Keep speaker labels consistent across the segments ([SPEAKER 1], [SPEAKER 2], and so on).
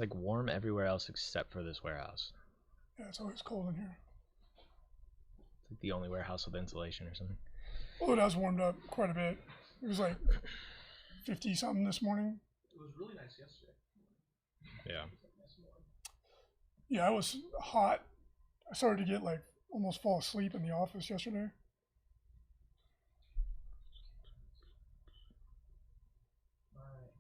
[SPEAKER 1] like warm everywhere else except for this warehouse.
[SPEAKER 2] Yeah, it's always cold in here.
[SPEAKER 1] It's like the only warehouse with insulation or something.
[SPEAKER 2] Well, it has warmed up quite a bit. It was like 50 something this morning.
[SPEAKER 3] It was really nice yesterday.
[SPEAKER 1] Yeah.
[SPEAKER 2] Yeah, it was hot. I started to get like almost fall asleep in the office yesterday.
[SPEAKER 3] Alright.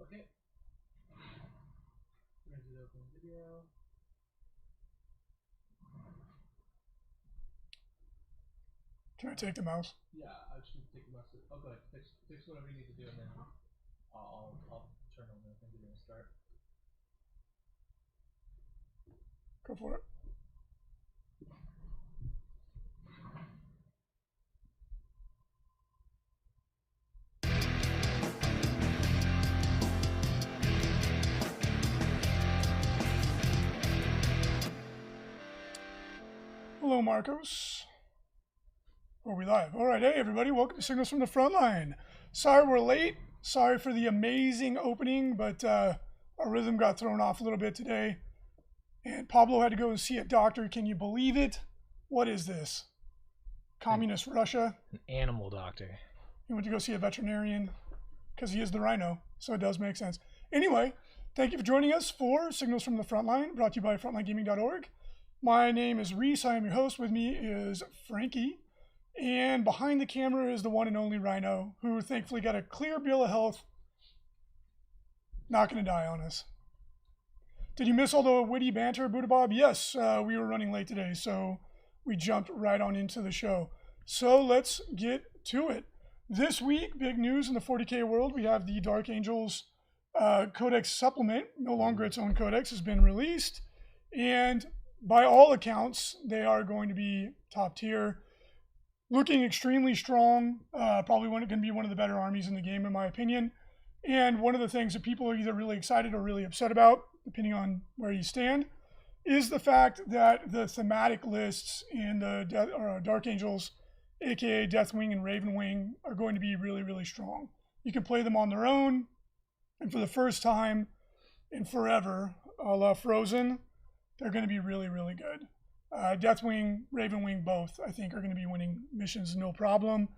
[SPEAKER 3] Okay. We're going to do the opening video.
[SPEAKER 2] Can I take the mouse?
[SPEAKER 3] Yeah, I just need to take the message. Oh, go ahead. Fix whatever you need to do, and then I'll turn on the opening video and start.
[SPEAKER 2] Go for it. Hello, Marcos. Are we live? All right, hey everybody, welcome to Signals from the Frontline. Sorry we're late. Sorry for the amazing opening, but our rhythm got thrown off a little bit today. And Pablo had to go see a doctor. Can you believe it? What is this? Communist Russia?
[SPEAKER 1] An animal doctor.
[SPEAKER 2] He went to go see a veterinarian because he is the rhino, so it does make sense. Anyway, thank you for joining us for Signals from the Frontline, brought to you by frontlinegaming.org. My name is Reese. I am your host. With me is Frankie. And behind the camera is the one and only Rhino, who thankfully got a clear bill of health. Not going to die on us. Did you miss all the witty banter, Buddha Bob? Yes, we were running late today, so we jumped right on into the show. So let's get to it. This week, big news in the 40K world. We have the Dark Angels Codex supplement. No longer its own codex has been released. And by all accounts, they are going to be top tier. Looking extremely strong, probably going to be one of the better armies in the game, in my opinion. And one of the things that people are either really excited or really upset about, depending on where you stand, is the fact that the thematic lists in the Dark Angels, aka Deathwing and Ravenwing, are going to be really, really strong. You can play them on their own, and for the first time in forever, a la Frozen, they're going to be really, really good. Deathwing, Ravenwing, both, I think, are going to be winning missions no problem.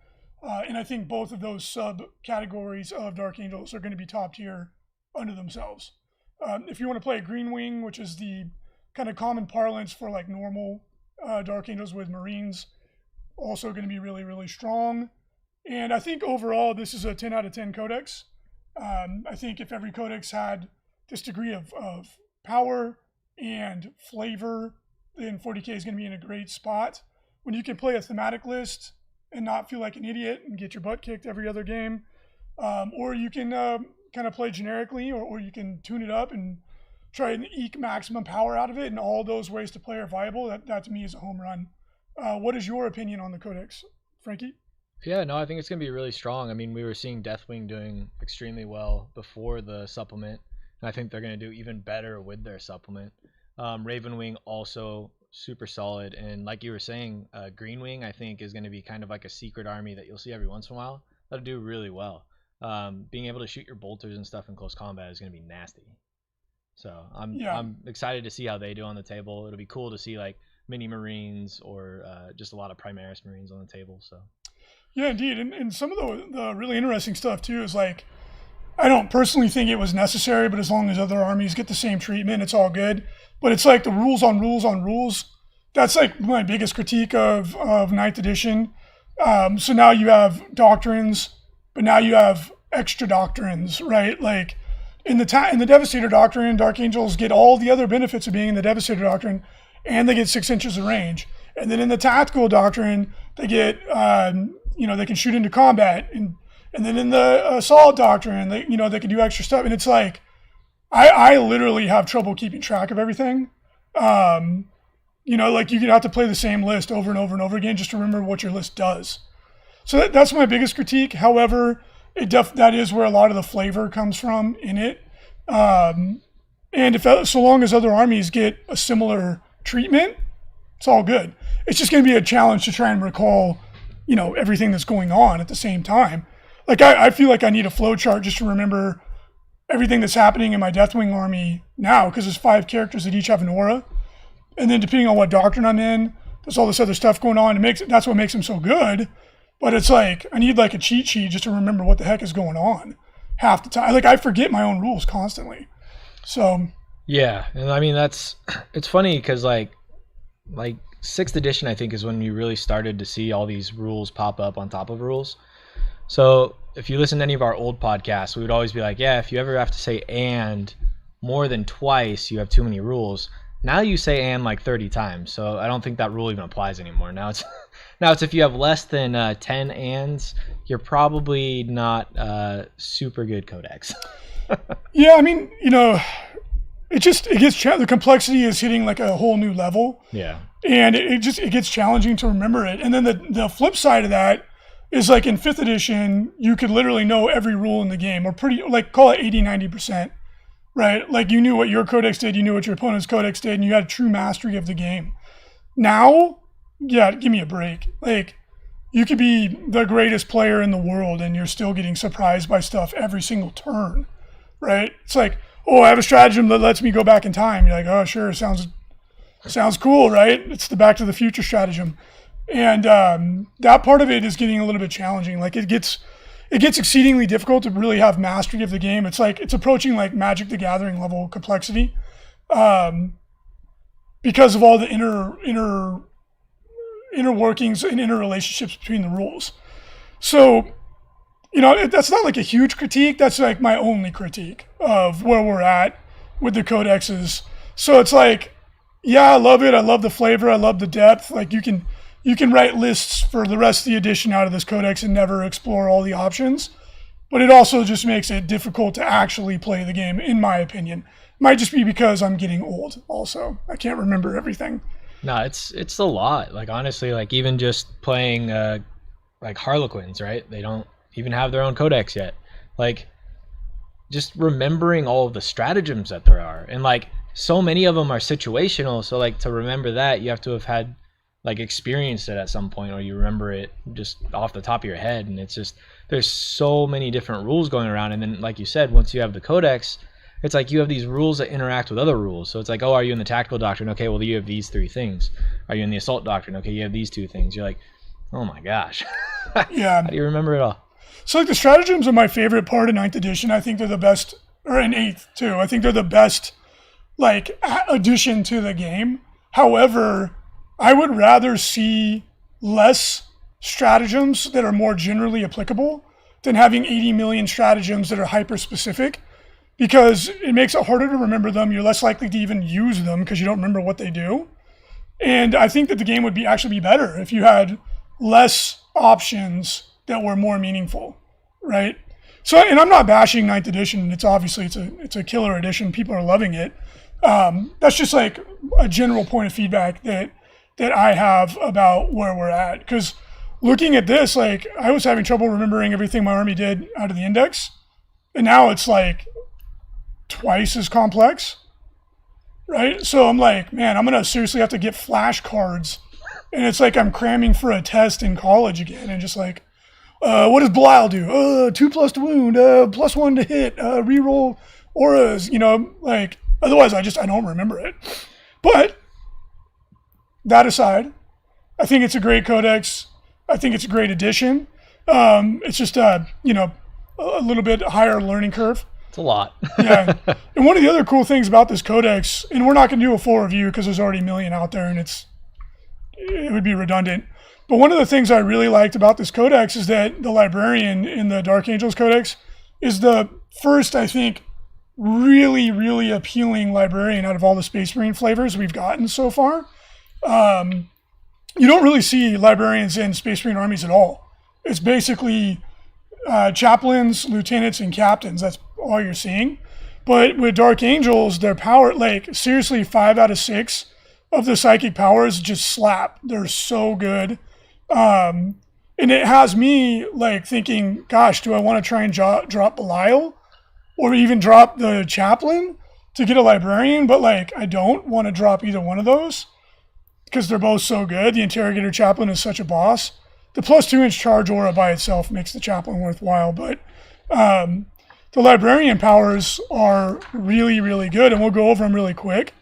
[SPEAKER 2] And I think both of those subcategories of Dark Angels are going to be top tier unto themselves. If you want to play Green Wing, which is the kind of common parlance for like normal Dark Angels with Marines, also going to be really, really strong. And I think overall, this is a 10 out of 10 codex. I think if every codex had this degree of power and flavor, then 40K is going to be in a great spot. When you can play a thematic list and not feel like an idiot and get your butt kicked every other game, or you can kind of play generically, or you can tune it up and try and eke maximum power out of it, and all those ways to play are viable. That to me is a home run. What is your opinion on the codex, Frankie?
[SPEAKER 1] Yeah, no, I think it's going to be really strong. I mean, we were seeing Deathwing doing extremely well before the supplement, and I think they're going to do even better with their supplement. Ravenwing also super solid, and like you were saying, Greenwing I think is going to be kind of like a secret army that you'll see every once in a while. That'll do really well. Being able to shoot your bolters and stuff in close combat is going to be nasty. So I'm excited to see how they do on the table. It'll be cool to see like mini Marines or just a lot of Primaris Marines on the table. So
[SPEAKER 2] yeah, indeed, and some of the really interesting stuff too is like, I don't personally think it was necessary, but as long as other armies get the same treatment, it's all good. But it's like the rules on rules on rules. That's like my biggest critique of 9th edition. So now you have doctrines, but now you have extra doctrines, right? Like in the Devastator Doctrine, Dark Angels get all the other benefits of being in the Devastator Doctrine, and they get 6 inches of range. And then in the Tactical Doctrine, they get, they can shoot into combat. And then in the Assault Doctrine, they can do extra stuff. And it's like, I literally have trouble keeping track of everything. You know, like you could have to play the same list over and over and over again just to remember what your list does. So that's my biggest critique. However, that is where a lot of the flavor comes from in it. And so long as other armies get a similar treatment, it's all good. It's just going to be a challenge to try and recall, you know, everything that's going on at the same time. Like I feel like I need a flow chart just to remember everything that's happening in my Deathwing army now, because there's 5 characters that each have an aura. And then depending on what doctrine I'm in, there's all this other stuff going on. That's what makes them so good. But it's like, I need like a cheat sheet just to remember what the heck is going on half the time. Like I forget my own rules constantly. So.
[SPEAKER 1] Yeah. And I mean, it's funny because like 6th edition, I think, is when you really started to see all these rules pop up on top of rules. So if you listen to any of our old podcasts, we would always be like, yeah, if you ever have to say and more than twice, you have too many rules. Now you say and like 30 times. So I don't think that rule even applies anymore. Now it's if you have less than 10 ands, you're probably not super good codex.
[SPEAKER 2] Yeah, I mean, you know, the complexity is hitting like a whole new level.
[SPEAKER 1] Yeah.
[SPEAKER 2] And it gets challenging to remember it. And then the flip side of that is like in 5th edition, you could literally know every rule in the game, or call it 80-90%, right? Like you knew what your codex did, you knew what your opponent's codex did, and you had a true mastery of the game. Now, yeah, give me a break. Like you could be the greatest player in the world and you're still getting surprised by stuff every single turn, right? It's like, oh, I have a stratagem that lets me go back in time. You're like, oh, sure, sounds cool, right? It's the Back to the Future stratagem. And that part of it is getting a little bit challenging. Like it gets exceedingly difficult to really have mastery of the game. It's like it's approaching like Magic the Gathering level complexity because of all the inner workings and inner relationships between the rules. So, you know, that's not like a huge critique. That's like my only critique of where we're at with the codexes. So it's like, yeah, I love it. I love the flavor. I love the depth. Like you can write lists for the rest of the edition out of this codex and never explore all the options. But it also just makes it difficult to actually play the game, in my opinion. Might just be because I'm getting old also. I can't remember everything.
[SPEAKER 1] No, it's a lot. Like honestly, like even just playing like Harlequins, right? They don't even have their own codex yet. Like just remembering all of the stratagems that there are. And like so many of them are situational, so like to remember that you have to have had like experienced it at some point, or you remember it just off the top of your head. And it's just there's so many different rules going around. And then like you said, once you have the codex, it's like you have these rules that interact with other rules. So it's like, oh, are you in the tactical doctrine? Okay, well you have these 3 things. Are you in the assault doctrine? Okay, you have these 2 things. You're like, oh my gosh.
[SPEAKER 2] Yeah.
[SPEAKER 1] How do you remember it all?
[SPEAKER 2] So like the stratagems are my favorite part of 9th edition. I think they're the best, or in 8th too. I think they're the best like addition to the game. However, I would rather see less stratagems that are more generally applicable than having 80 million stratagems that are hyper-specific, because it makes it harder to remember them. You're less likely to even use them because you don't remember what they do. And I think that the game would actually be better if you had less options that were more meaningful, right? So, and I'm not bashing 9th edition. It's obviously, it's a killer edition. People are loving it. That's just like a general point of feedback that I have about where we're at. Because looking at this, like I was having trouble remembering everything my army did out of the index. And now it's like twice as complex, right? So I'm like, man, I'm going to seriously have to get flashcards. And it's like I'm cramming for a test in college again. And just like, what does Belial do? 2+ to wound, +1 to hit, reroll auras, you know, like otherwise I don't remember it. But that aside, I think it's a great codex. I think it's a great addition. It's just, you know, a little bit higher learning curve.
[SPEAKER 1] It's a lot.
[SPEAKER 2] Yeah. And one of the other cool things about this codex, and we're not going to do a full review because there's already a million out there and it would be redundant. But one of the things I really liked about this codex is that the Librarian in the Dark Angels codex is the first, I think, really, really appealing Librarian out of all the Space Marine flavors we've gotten so far. You don't really see Librarians in Space Marine armies at all. It's basically chaplains, lieutenants, and captains. That's all you're seeing. But with Dark Angels, their power, like seriously, 5 out of 6 of the psychic powers just slap. They're so good. And it has me like thinking, gosh, do I want to try and drop Belial or even drop the Chaplain to get a Librarian? But like, I don't want to drop either one of those because they're both so good. The Interrogator Chaplain is such a boss. The plus 2-inch charge aura by itself makes the Chaplain worthwhile, but the Librarian powers are really, really good, and we'll go over them really quick,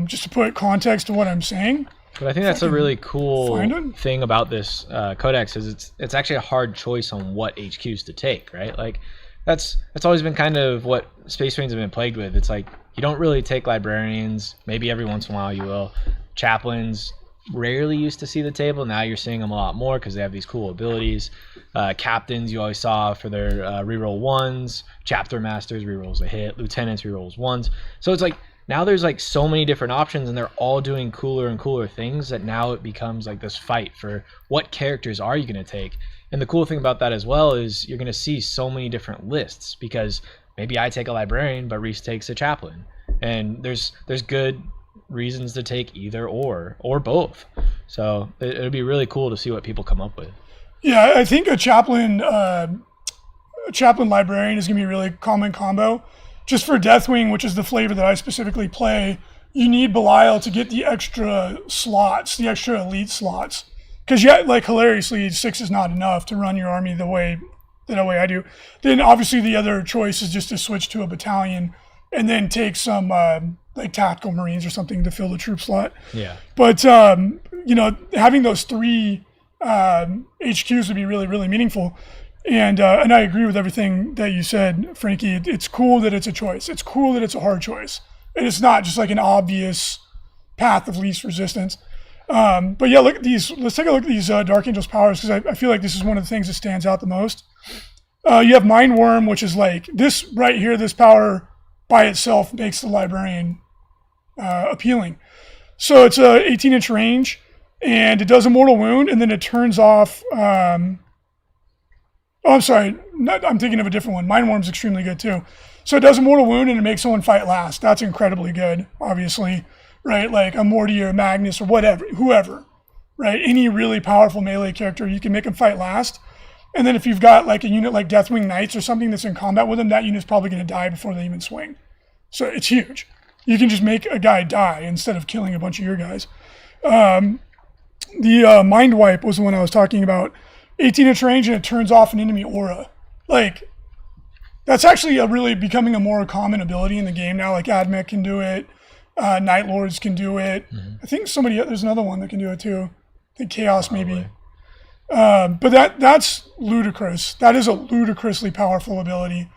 [SPEAKER 2] just to put context to what I'm saying.
[SPEAKER 1] But I think that's a really cool thing about this codex is it's actually a hard choice on what HQs to take, right? Like that's always been kind of what Space Marines have been plagued with. It's like you don't really take Librarians. Maybe every once in a while you will. Chaplains rarely used to see the table. Now you're seeing them a lot more because they have these cool abilities. Captains you always saw for their reroll 1s. Chapter Masters rerolls a hit. Lieutenants rerolls 1s. So it's like now there's like so many different options and they're all doing cooler and cooler things that now it becomes like this fight for what characters are you going to take. And the cool thing about that as well is you're going to see so many different lists because maybe I take a Librarian but Reese takes a Chaplain. And there's good reasons to take either or both. So it'll be really cool to see what people come up with.
[SPEAKER 2] Yeah, I think a Chaplain Librarian is going to be a really common combo. Just for Deathwing, which is the flavor that I specifically play, you need Belial to get the extra slots, the extra elite slots. Because like hilariously, 6 is not enough to run your army the way I do. Then obviously the other choice is just to switch to a battalion and then take some like tactical Marines or something to fill the troop slot.
[SPEAKER 1] Yeah.
[SPEAKER 2] But having those 3 HQs would be really, really meaningful. And I agree with everything that you said, Frankie. It's cool that it's a choice. It's cool that it's a hard choice. And it's not just like an obvious path of least resistance. But yeah, look at these. Let's take a look at these Dark Angel's powers because I feel like this is one of the things that stands out the most. You have Mind Worm, which is like this right here. This power by itself makes the Librarian appealing. So it's a 18-inch range, and it does a mortal wound, and then it turns off. I'm sorry. I'm thinking of a different one. Mind Worm's extremely good too. So it does a mortal wound, and it makes someone fight last. That's incredibly good, obviously, right? Like a Morty or Magnus or whatever, whoever, right? Any really powerful melee character, you can make them fight last. And then if you've got like a unit like Deathwing Knights or something that's in combat with them, that unit's probably going to die before they even swing. So it's huge. You can just make a guy die instead of killing a bunch of your guys. The Mind Wipe was the one I was talking about. 18-inch range, and it turns off an enemy aura. Like, that's actually really becoming a more common ability in the game now. Like, Admech can do it. Night Lords can do it. Mm-hmm. I think there's another one that can do it too. I think Chaos maybe. But that's ludicrous. That is a ludicrously powerful ability.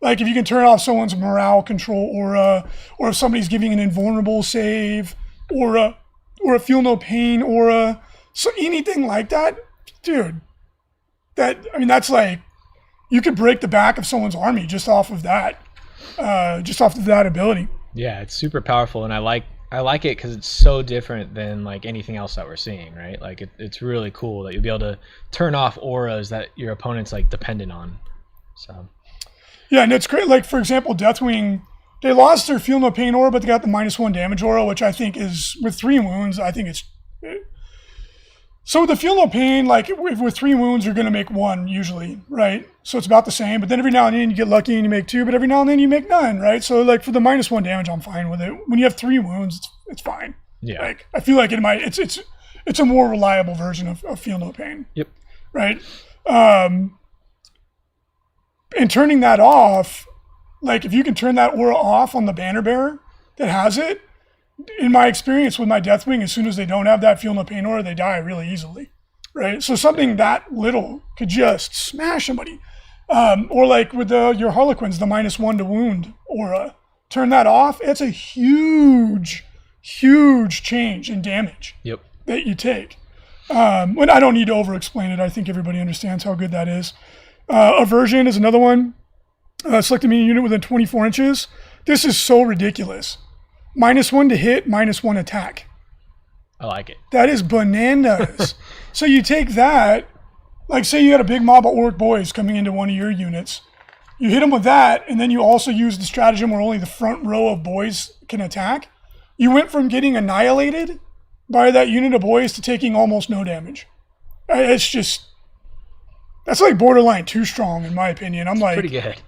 [SPEAKER 2] Like, if you can turn off someone's morale control aura, or if somebody's giving an invulnerable save, or a feel no pain aura, so anything like that, dude. That's like, you could break the back of someone's army just off of that ability.
[SPEAKER 1] Yeah, it's super powerful, and I like it because it's so different than like anything else that we're seeing, right? Like it's really cool that you'll be able to turn off auras that your opponent's like dependent on. So
[SPEAKER 2] yeah, and it's great. Like for example, Deathwing, they lost their feel no pain aura, but they got the -1 damage aura, which I think is with 3 wounds. I think it's. So with the feel no pain, like with 3 wounds, you're going to make 1 usually, right? So it's about the same. But then every now and then you get lucky and you make 2, but every now and then you make none, right? So like for the -1 damage, I'm fine with it. When you have 3 wounds, it's fine.
[SPEAKER 1] Yeah.
[SPEAKER 2] Like I feel like it's a more reliable version of feel no pain.
[SPEAKER 1] Yep.
[SPEAKER 2] Right. And turning that off, like if you can turn that aura off on the banner bearer that has it. In my experience with my Deathwing, as soon as they don't have that feel no pain aura, they die really easily, right? So something that little could just smash somebody. Or like with your Harlequins, the -1 to wound aura. Turn that off, it's a huge, huge change in damage that you take. When I don't need to over-explain it, I think everybody understands how good that is. Aversion is another one. Select a minion unit within 24 inches. This is so ridiculous. -1 to hit, -1 attack.
[SPEAKER 1] I like it.
[SPEAKER 2] That is bananas. So you take that, like say you had a big mob of orc boys coming into one of your units. You hit them with that, and then you also use the stratagem where only the front row of boys can attack. you went from getting annihilated by that unit of boys to taking almost no damage. It's just, that's like borderline too strong in my opinion. I'm like,
[SPEAKER 1] Pretty good.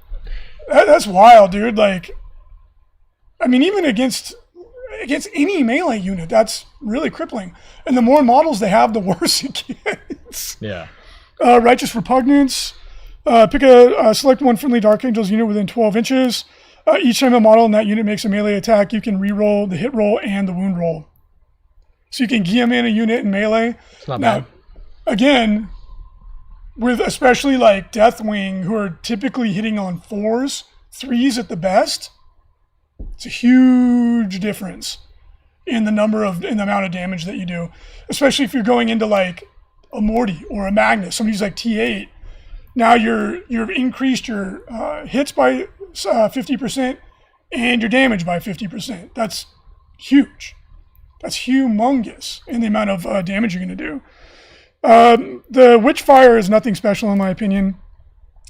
[SPEAKER 2] That's wild, dude. Like, I mean, even against any melee unit, that's really crippling. And the more models they have, the worse it gets.
[SPEAKER 1] Yeah.
[SPEAKER 2] Righteous Repugnance. Pick select one friendly Dark Angels unit within 12 inches. Each time a model in that unit makes a melee attack, you can re-roll the hit roll and the wound roll. So you can GM in a unit in melee.
[SPEAKER 1] It's not bad.
[SPEAKER 2] Again, with especially like Deathwing, who are typically hitting on 4s, 3s at the best, it's a huge difference in the amount of damage that you do. Especially if you're going into like a Morty or a Magnus, somebody's like T8. Now you've increased your hits by 50% and your damage by 50%. That's huge. That's humongous in the amount of damage you're going to do. The Witchfire is nothing special in my opinion.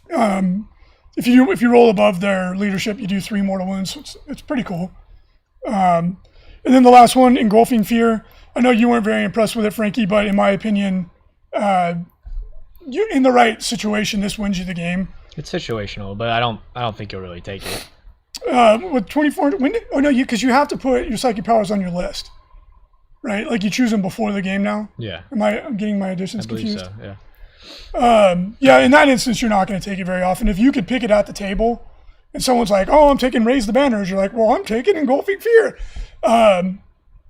[SPEAKER 2] If you roll above their leadership, you do 3 mortal wounds. So it's pretty cool. And then the last one, Engulfing Fear. I know you weren't very impressed with it, Frankie, but in my opinion, you in the right situation, this wins you the game.
[SPEAKER 1] It's situational, but I don't think you'll really take it.
[SPEAKER 2] With 24, because you have to put your psychic powers on your list, right? Like you choose them before the game now.
[SPEAKER 1] Yeah.
[SPEAKER 2] I'm getting my additions
[SPEAKER 1] I believe
[SPEAKER 2] confused?
[SPEAKER 1] so. Yeah.
[SPEAKER 2] Yeah. In that instance, you're not going to take it very often. If you could pick it at the table, and someone's like, "Oh, I'm taking Raise the Banners," you're like, "Well, I'm taking Engulfing Fear."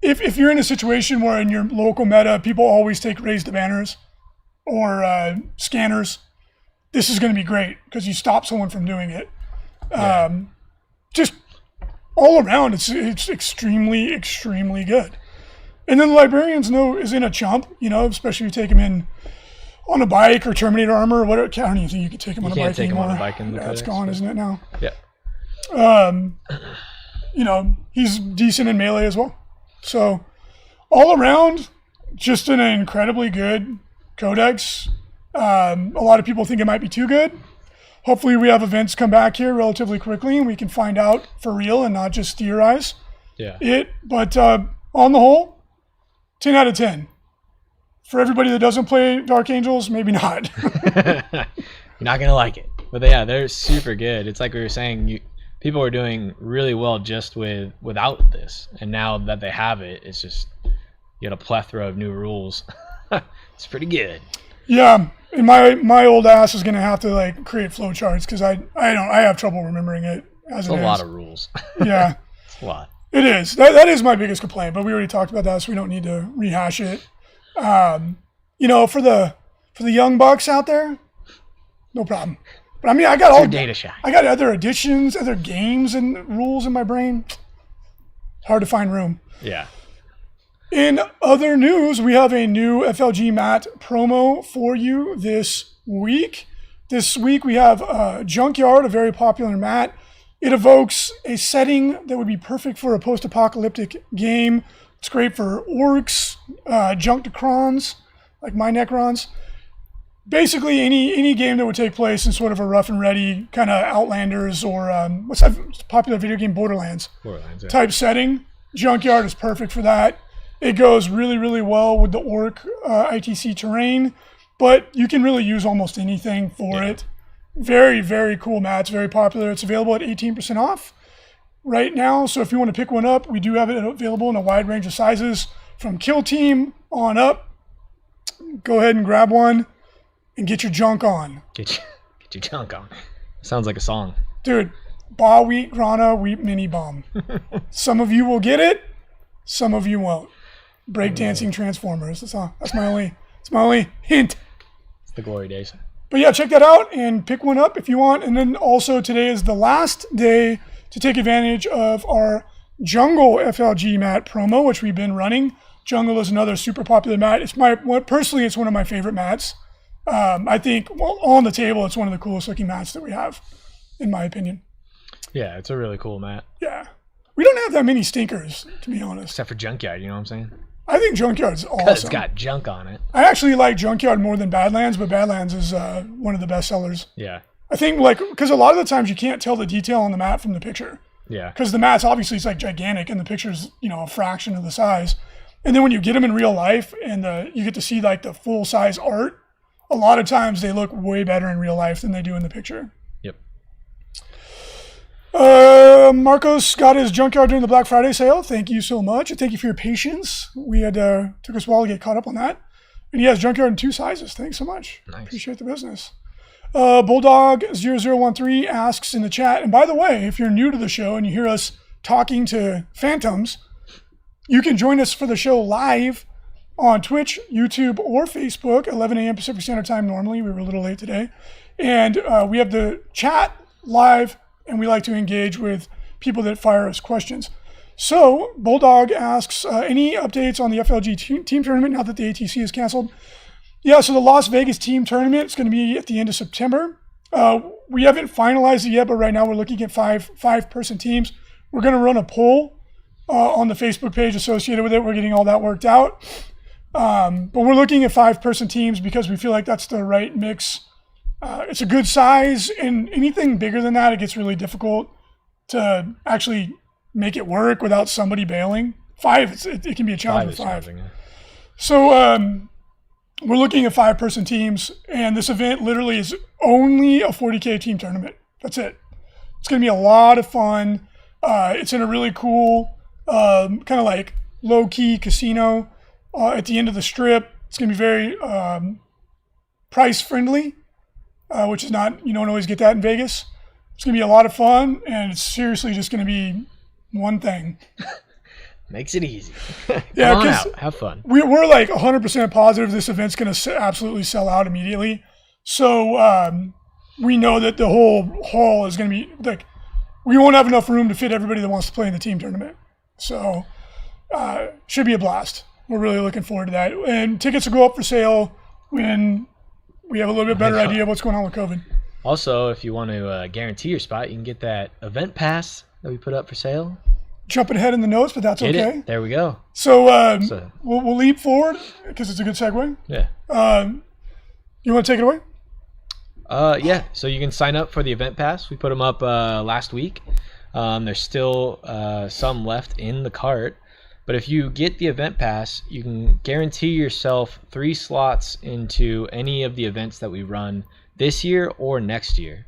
[SPEAKER 2] If you're in a situation where in your local meta people always take Raise the Banners or Scanners, this is going to be great because you stop someone from doing it. Just all around, it's extremely, extremely good. And then the Librarians is in a chump, especially if you take him in on a bike or Terminator armor or whatever. I don't even think you can take him on a bike
[SPEAKER 1] anymore. You can't take him on a bike in the
[SPEAKER 2] codex. It's
[SPEAKER 1] codex,
[SPEAKER 2] gone, isn't it now?
[SPEAKER 1] Yeah.
[SPEAKER 2] He's decent in melee as well. So all around, just an incredibly good codex. A lot of people think it might be too good. Hopefully we have events come back here relatively quickly and we can find out for real and not just theorize But on the whole, 10 out of 10. For everybody that doesn't play Dark Angels, maybe not.
[SPEAKER 1] You're not going to like it. But yeah, they're super good. It's like we were saying, people are doing really well just without this. And now that they have it, it's just, you get a plethora of new rules. It's pretty good.
[SPEAKER 2] Yeah, and my old ass is gonna have to create flowcharts because I have trouble remembering it as
[SPEAKER 1] it's a lot of rules.
[SPEAKER 2] Yeah,
[SPEAKER 1] it's a lot.
[SPEAKER 2] It is. That is my biggest complaint, but we already talked about that, so we don't need to rehash it. For the young bucks out there, no problem. But I mean, I got all
[SPEAKER 1] data shy.
[SPEAKER 2] I got other additions, other games and rules in my brain. Hard to find room.
[SPEAKER 1] Yeah.
[SPEAKER 2] In other news, we have a new FLG mat promo for you this week. This week we have Junkyard, a very popular mat. It evokes a setting that would be perfect for a post-apocalyptic game. It's great for orcs, Junkticrons, like my Necrons. Basically, any game that would take place in sort of a rough and ready kind of Outlanders or what's that popular video game, Borderlands type setting. Junkyard is perfect for that. It goes really, really well with the orc ITC terrain, but you can really use almost anything for it. Very, very cool mat. It's very popular. It's available at 18% off right now. So if you want to pick one up, we do have it available in a wide range of sizes from Kill Team on up. Go ahead and grab one and get your junk on.
[SPEAKER 1] Get your junk on. Sounds like a song.
[SPEAKER 2] Dude, Ba Wheat Grana Wheat Mini Bomb. Some of you will get it. Some of you won't. Breakdancing Transformers. That's my only hint.
[SPEAKER 1] It's the glory days.
[SPEAKER 2] But yeah, check that out and pick one up if you want. And then also today is the last day to take advantage of our Jungle FLG mat promo, which we've been running. Jungle is another super popular mat. Personally, it's one of my favorite mats. I think on the table, it's one of the coolest looking mats that we have, in my opinion.
[SPEAKER 1] Yeah, it's a really cool mat.
[SPEAKER 2] Yeah. We don't have that many stinkers, to be honest.
[SPEAKER 1] Except for Junkyard, you know what I'm saying?
[SPEAKER 2] I think Junkyard's awesome.
[SPEAKER 1] Because it's got junk on it.
[SPEAKER 2] I actually like Junkyard more than Badlands, but Badlands is one of the best sellers.
[SPEAKER 1] Yeah.
[SPEAKER 2] I think, because a lot of the times you can't tell the detail on the mat from the picture.
[SPEAKER 1] Yeah.
[SPEAKER 2] Because the mats, obviously, it's like gigantic, and the picture's, a fraction of the size. And then when you get them in real life and you get to see like the full size art, a lot of times they look way better in real life than they do in the picture.
[SPEAKER 1] Yep.
[SPEAKER 2] Marcos got his junkyard during the Black Friday sale. Thank you so much. And thank you for your patience. We had took us a while to get caught up on that. And he has junkyard in 2 sizes. Thanks so much.
[SPEAKER 1] Nice.
[SPEAKER 2] Appreciate the business. Bulldog0013 asks in the chat, and by the way, if you're new to the show and you hear us talking to phantoms, you can join us for the show live on Twitch, YouTube, or Facebook, 11 a.m. Pacific Standard Time normally. We were a little late today. And we have the chat live, and we like to engage with people that fire us questions. So, Bulldog asks, any updates on the FLG team tournament now that the ATC is canceled? Yeah, so the Las Vegas team tournament is going to be at the end of September. We haven't finalized it yet, but right now we're looking at five-person teams. We're going to run a poll on the Facebook page associated with it. We're getting all that worked out. But we're looking at 5-person teams because we feel like that's the right mix. It's a good size, and anything bigger than that, it gets really difficult to actually make it work without somebody bailing. 5, it can be a challenge with 5. So we're looking at 5-person teams, and this event literally is only a 40K team tournament. That's it. It's going to be a lot of fun. It's in a really cool, kind of like low-key casino at the end of the strip. It's going to be very price-friendly, which is not, you don't always get that in Vegas. It's going to be a lot of fun, and it's seriously just going to be one thing.
[SPEAKER 1] Makes it easy.
[SPEAKER 2] Yeah,
[SPEAKER 1] Come on out. Have fun.
[SPEAKER 2] We're like 100% positive this event's going to absolutely sell out immediately. So we know that the whole hall is going to be like, we won't have enough room to fit everybody that wants to play in the team tournament. So should be a blast. We're really looking forward to that. And tickets will go up for sale when we have a little bit better idea of what's going on with COVID.
[SPEAKER 1] Also, if you want to guarantee your spot, you can get that event pass that we put up for sale.
[SPEAKER 2] Jumping ahead in the notes, but that's
[SPEAKER 1] Get
[SPEAKER 2] okay.
[SPEAKER 1] There we go.
[SPEAKER 2] So we'll leap forward because it's a good segue.
[SPEAKER 1] Yeah.
[SPEAKER 2] You want to take it away?
[SPEAKER 1] Yeah. So you can sign up for the event pass. We put them up last week. There's still some left in the cart. But if you get the event pass, you can guarantee yourself 3 slots into any of the events that we run this year or next year.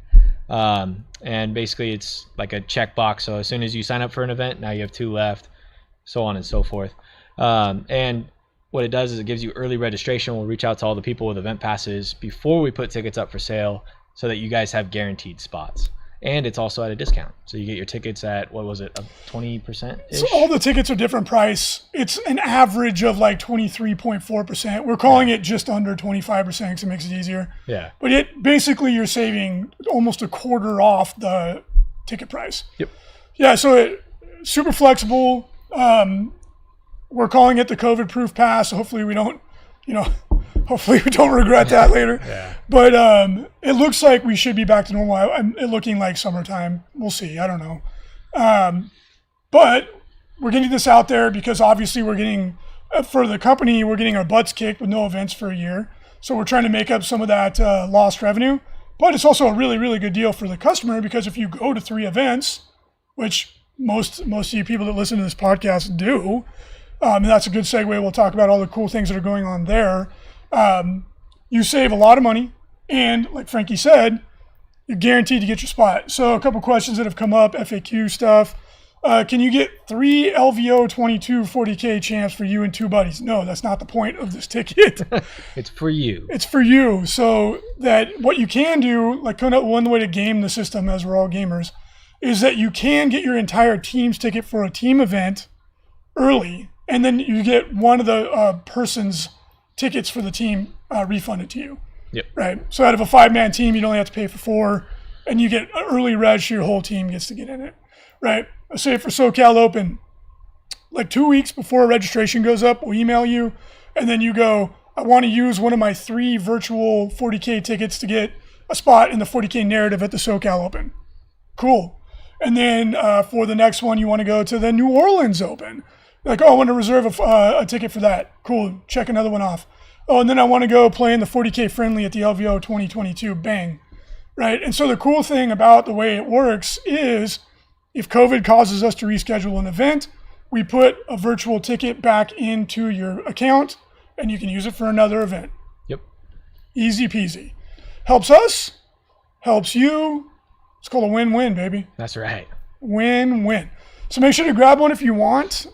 [SPEAKER 1] And basically it's like a checkbox. So as soon as you sign up for an event, now you have 2 left, so on and so forth. And what it does is it gives you early registration. We'll reach out to all the people with event passes before we put tickets up for sale so that you guys have guaranteed spots. And it's also at a discount. So you get your tickets at, what was it, 20%?
[SPEAKER 2] So all the tickets are different price. It's an average of like 23.4%. We're calling it just under 25% because it makes it easier.
[SPEAKER 1] Yeah.
[SPEAKER 2] But it basically you're saving almost a quarter off the ticket price.
[SPEAKER 1] Yep.
[SPEAKER 2] Yeah, so super flexible. We're calling it the COVID-proof pass. So hopefully we don't, hopefully we don't regret that later.
[SPEAKER 1] Yeah.
[SPEAKER 2] But it looks like we should be back to normal. It looking like summertime. We'll see. I don't know. But we're getting this out there because obviously we're getting, for the company, we're getting our butts kicked with no events for a year. So we're trying to make up some of that lost revenue. But it's also a really, really good deal for the customer because if you go to 3 events, which most of you people that listen to this podcast do, and that's a good segue. We'll talk about all the cool things that are going on there. You save a lot of money, and like Frankie said, you're guaranteed to get your spot. So a couple questions that have come up, FAQ stuff. Can you get 3 LVO 22 40K champs for you and 2 buddies? No, that's not the point of this ticket.
[SPEAKER 1] It's for you.
[SPEAKER 2] It's for you. So that what you can do, like kind of one way to game the system as we're all gamers, is that you can get your entire team's ticket for a team event early, and then you get one of the person's tickets for the team refunded to you.
[SPEAKER 1] Yep.
[SPEAKER 2] Right. So out of a 5-man team, you'd only have to pay for 4, and you get early reg, so your whole team gets to get in it. Right. Say for SoCal Open, like 2 weeks before registration goes up, we'll email you, and then you go, I want to use one of my 3 virtual 40K tickets to get a spot in the 40K narrative at the SoCal Open. Cool. And then for the next one, you want to go to the New Orleans Open. Like, oh, I want to reserve a ticket for that. Cool. Check another one off. Oh, and then I want to go play in the 40K friendly at the LVO 2022. Bang. Right. And so the cool thing about the way it works is If COVID causes us to reschedule an event, we put a virtual ticket back into your account and you can use it for another event.
[SPEAKER 1] Yep.
[SPEAKER 2] Easy peasy. Helps us, helps you. It's called a win-win, baby.
[SPEAKER 1] That's right.
[SPEAKER 2] Win-win. So make sure to grab one if you want.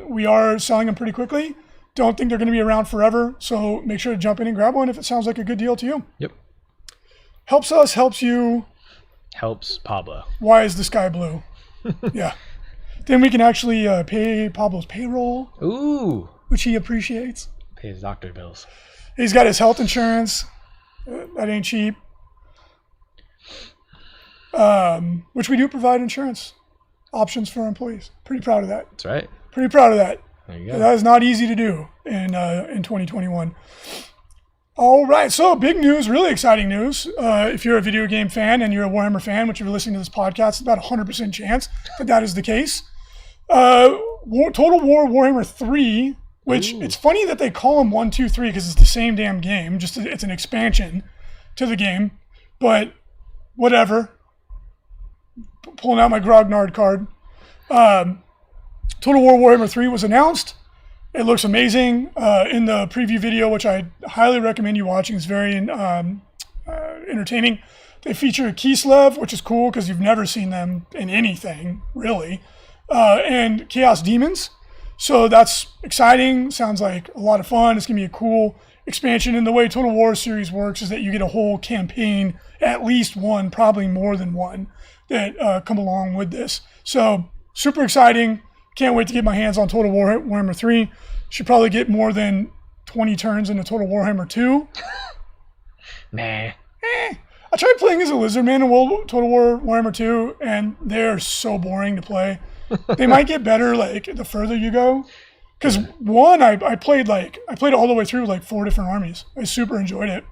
[SPEAKER 2] We are selling them pretty quickly. Don't think they're going to be around forever. So make sure to jump in and grab one if it sounds like a good deal to you.
[SPEAKER 1] Yep.
[SPEAKER 2] Helps us, helps you.
[SPEAKER 1] Helps Pablo.
[SPEAKER 2] Why is the sky blue? Yeah. Then we can actually pay Pablo's payroll.
[SPEAKER 1] Ooh.
[SPEAKER 2] Which he appreciates.
[SPEAKER 1] Pay his doctor bills.
[SPEAKER 2] He's got his health insurance. That ain't cheap. Which we do provide insurance options for our employees. Pretty proud of that.
[SPEAKER 1] That's right.
[SPEAKER 2] Pretty proud of that.
[SPEAKER 1] There you go.
[SPEAKER 2] That is not easy to do in 2021. All right, so big news, really exciting news. If you're a video game fan and you're a Warhammer fan, which you're listening to this podcast, it's about 100% chance that is the case. Total War Warhammer 3, which it's funny that they call them 1, 2, 3 because it's the same damn game. Just it's an expansion to the game, but whatever. Pulling out my Grognard card. Total War Warhammer 3 was announced. It looks amazing. In the preview video, which I highly recommend you watching, it's very entertaining. They feature Kislev, which is cool because you've never seen them in anything, really, and Chaos Demons. So that's exciting. Sounds like a lot of fun. It's going to be a cool expansion. And the way Total War series works is that you get a whole campaign, at least one, probably more than one, that come along with this. So super exciting. Can't wait to get my hands on Total War Warhammer 3. Should probably get more than 20 turns into Total Warhammer 2.
[SPEAKER 1] Nah.
[SPEAKER 2] I tried playing as a Lizardman in Total War Warhammer 2, and they're so boring to play. They might get better like the further you go. Because one, I played it all the way through with like 4 different armies. I super enjoyed it.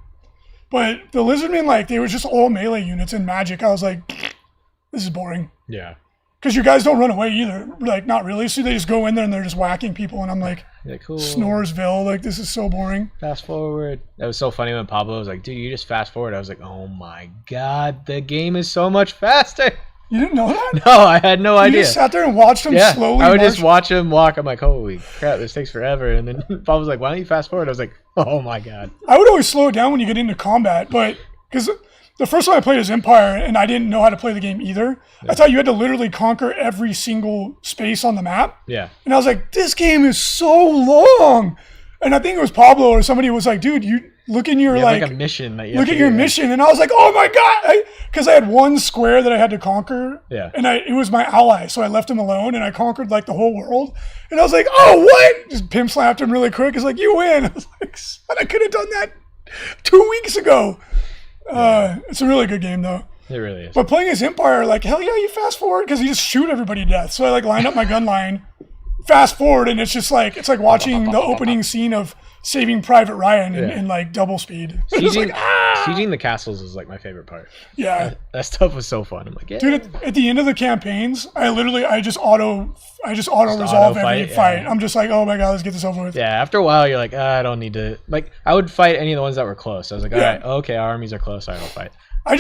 [SPEAKER 2] But the Lizardmen, they were just all melee units and magic. I was like, this is boring.
[SPEAKER 1] Yeah.
[SPEAKER 2] Because your guys don't run away either. Not really. So they just go in there and they're just whacking people. And I'm like,
[SPEAKER 1] yeah, cool.
[SPEAKER 2] Snoresville. This is so boring.
[SPEAKER 1] Fast forward. That was so funny when Pablo was like, dude, you just fast forward. I was like, oh my God, the game is so much faster.
[SPEAKER 2] You didn't know that?
[SPEAKER 1] No, I had no idea.
[SPEAKER 2] You just sat there and watched him slowly
[SPEAKER 1] I would just watch him walk. I'm like, holy crap, this takes forever. And then Pablo was like, why don't you fast forward? I was like, oh my God.
[SPEAKER 2] I would always slow it down when you get into combat. But because the first time I played as Empire, and I didn't know how to play the game either. Yeah. I thought you had to literally conquer every single space on the map.
[SPEAKER 1] Yeah.
[SPEAKER 2] And I was like, this game is so long. And I think it was Pablo or somebody was like, dude, you look in your
[SPEAKER 1] like a mission that you
[SPEAKER 2] look at your mission. And I was like, oh my God. Because I had one square that I had to conquer.
[SPEAKER 1] Yeah.
[SPEAKER 2] And it was my ally. So I left him alone and I conquered the whole world. And I was like, oh, what? Just pimp slapped him really quick. It's like, you win. I was like, I could have done that 2 weeks ago. It's a really good game though.
[SPEAKER 1] It really is.
[SPEAKER 2] But playing as Empire, hell yeah, you fast forward because you just shoot everybody to death. So I line up my gun line, fast forward, and it's just it's like watching the opening scene of Saving Private Ryan in double speed.
[SPEAKER 1] Sieging the castles is my favorite part.
[SPEAKER 2] Yeah.
[SPEAKER 1] That stuff was so fun. I'm like, yeah.
[SPEAKER 2] Dude, at the end of the campaigns, I just auto resolve every fight. I'm just like, oh my God, let's get this over with.
[SPEAKER 1] Yeah, after a while you're like, I don't need to I would fight any of the ones that were close. I was like, all right, okay, our armies are close, I will fight. I've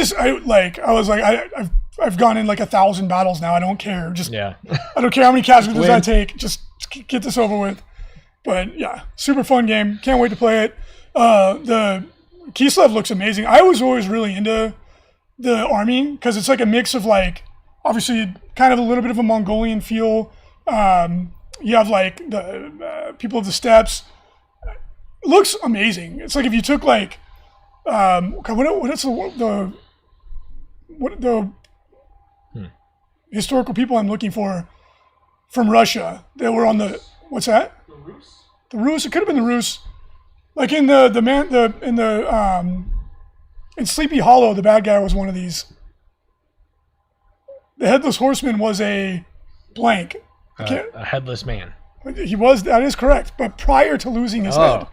[SPEAKER 2] gone in 1,000 battles now. I don't care.
[SPEAKER 1] Yeah.
[SPEAKER 2] I don't care how many casualties I take. Just get this over with. But yeah, super fun game. Can't wait to play it. The Kislev looks amazing. I was always really into the army because it's a mix of obviously kind of a little bit of a Mongolian feel. You have the people of the steppes. It looks amazing. It's if you took what is the historical people I'm looking for from Russia that were on the what's that?
[SPEAKER 3] The Rus?
[SPEAKER 2] The Rus. It could have been the Rus. In Sleepy Hollow, the bad guy was one of these. The Headless Horseman was a blank.
[SPEAKER 1] A headless man.
[SPEAKER 2] He was. That is correct. But prior to losing his head,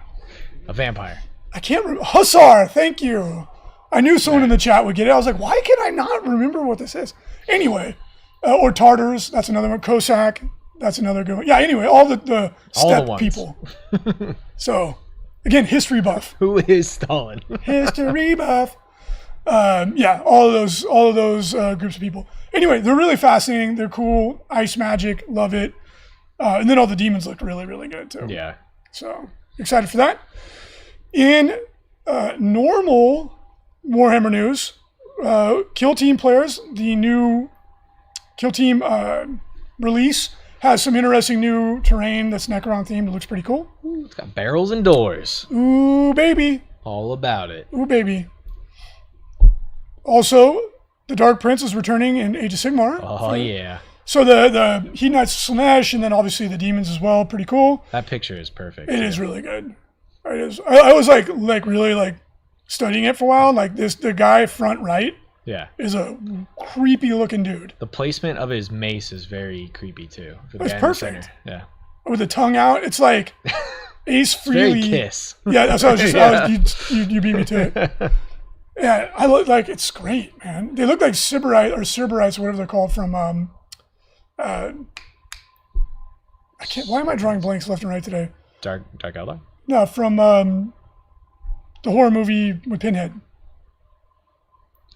[SPEAKER 1] a vampire.
[SPEAKER 2] I can't remember. Hussar. Thank you. I knew someone in the chat would get it. I was like, why can I not remember what this is? Anyway, or Tartars. That's another one. Cossack. That's another good one. Yeah. Anyway, all the steppe people. So, again, history buff.
[SPEAKER 1] Who is Stalin?
[SPEAKER 2] History buff. Yeah, all of those groups of people. Anyway, they're really fascinating. They're cool. Ice magic, love it. And then all the demons looked really, really good too.
[SPEAKER 1] Yeah.
[SPEAKER 2] So excited for that. In normal Warhammer news, Kill Team players, the new Kill Team release has some interesting new terrain that's Necron themed. It looks pretty cool.
[SPEAKER 1] Ooh, it's got barrels and doors.
[SPEAKER 2] Ooh, baby.
[SPEAKER 1] All about it.
[SPEAKER 2] Ooh, baby. Also, the Dark Prince is returning in Age of Sigmar.
[SPEAKER 1] Oh, yeah.
[SPEAKER 2] So the Heat Knights of Slanesh, and then obviously the demons as well. Pretty cool.
[SPEAKER 1] That picture is perfect.
[SPEAKER 2] It is really good. It is. I was like really studying it for a while. Like the guy front right
[SPEAKER 1] Yeah.
[SPEAKER 2] is a creepy looking dude.
[SPEAKER 1] The placement of his mace is very creepy too. For the
[SPEAKER 2] It's
[SPEAKER 1] guy in the
[SPEAKER 2] perfect.
[SPEAKER 1] center. Yeah.
[SPEAKER 2] With the tongue out, it's like Ace Frehley.
[SPEAKER 1] Very Kiss.
[SPEAKER 2] Yeah, that's what I was just.
[SPEAKER 1] Yeah.
[SPEAKER 2] You beat me to it. Yeah, I look like it's great, man. They look like Cyberites, whatever they're called from. I can't. Why am I drawing blanks left and right today?
[SPEAKER 1] Dark Eldar?
[SPEAKER 2] No, from the horror movie with Pinhead.